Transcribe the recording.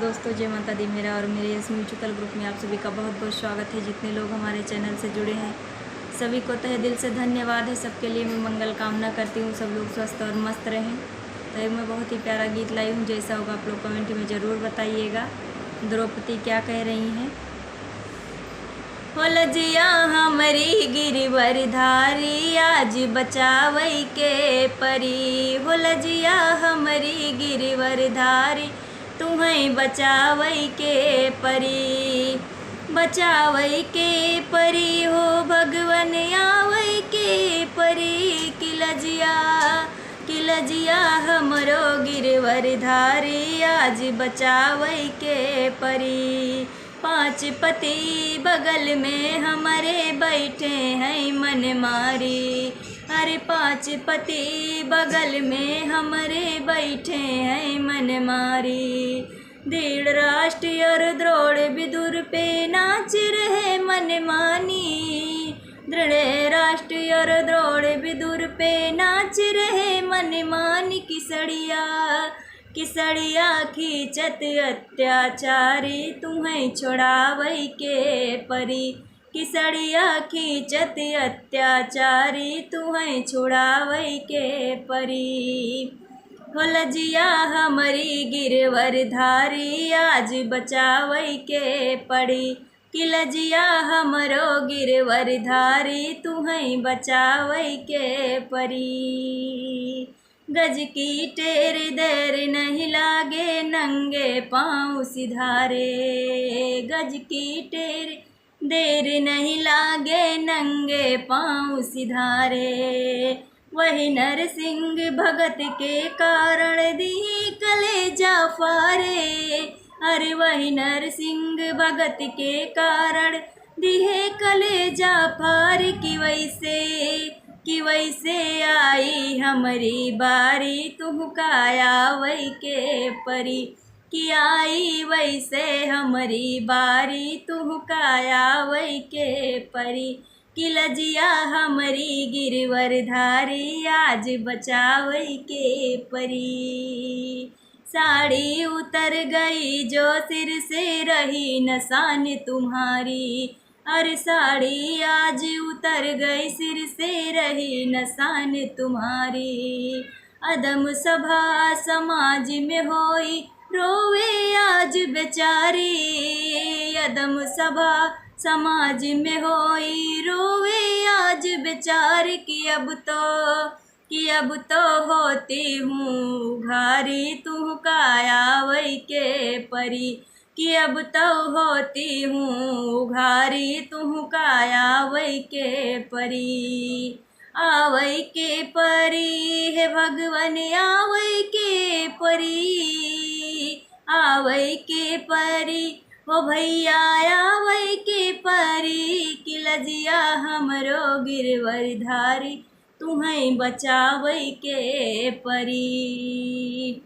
दोस्तों, जय माता दी। मेरा और मेरे इस म्यूजिकल ग्रुप में आप सभी का बहुत बहुत स्वागत है। जितने लोग हमारे चैनल से जुड़े हैं सभी को तहे दिल से धन्यवाद है। सबके लिए मैं मंगल कामना करती हूँ, सब लोग स्वस्थ और मस्त रहें। तो एक मैं बहुत ही प्यारा गीत लाई हूँ, जैसा होगा आप लोग कमेंट में ज़रूर बताइएगा। द्रौपदी क्या कह रही हैं। हो लजिया हमारी गिरिवर धारी, आज बचावई के परी। हो लजिया हमारी गिरिवर धारी, तुम्हें बचावई के परी। बचावई के परी हो भगवन आवई के परी। कि लजिया हमरो गिरवर धारी, आज बचावई के परी। 5 पति बगल में हमारे बैठे हैं मन मारी। अरे 5 पति बगल में हमारे बैठे हैं मन मारी। दृढ़ राष्ट्र और द्रोड़ विदुर पे नाच रहे मन मानी। दृढ़ राष्ट्र और द्रोड़ विदुर पे नाच रहे मन मानी। किसड़िया खींचत अत्याचारी, तुम्हें छोड़ावई के परी। किसड़िया खींचत अत्याचारी, तुम्हें छोड़ावई के परी। हो लजिया हमारी गिरवर धारी, आज बचावई के पड़ी। कि लजिया हमरो गिरवर धारी, तुम्हें बचावई के परी। गज की टेर देर नहीं लागे, नंगे पाँव सिधारे। गज की टेर देर नहीं लागे, नंगे पाँव सिधारे। वही नरसिंह भगत के कारण दी कलेजा फारे। अरे वही नरसिंह भगत के कारण दिहे कलेजा फार। कि वैसे आई हमारी बारी, तुहकाया वही के परी। कि आई वैसे हमारी बारी, तुहकाया वही के परी। कि लजिया हमारी गिरवर धारी, आज बचावई के परी। साड़ी उतर गई जो सिर से रही निशान तुम्हारी। अरे साड़ी आज उतर गई सिर से रही निशान तुम्हारी। अदम सभा समाज में होई रोवे आज बेचारी। अदम सभा समाज में होई रोवे आज बेचारी। कि अब तो होती हूँ घारी, तुहकाया वही के परी। कि अब तो होती हूँ घारी, तुहकाया वही के परी। आवई के परी है भगवन, आवई के परी। आवई के परी हो भैया, आवई के परी। कि लजिया हमरो गिरवर धारी, तुम्हें बचावई के परी।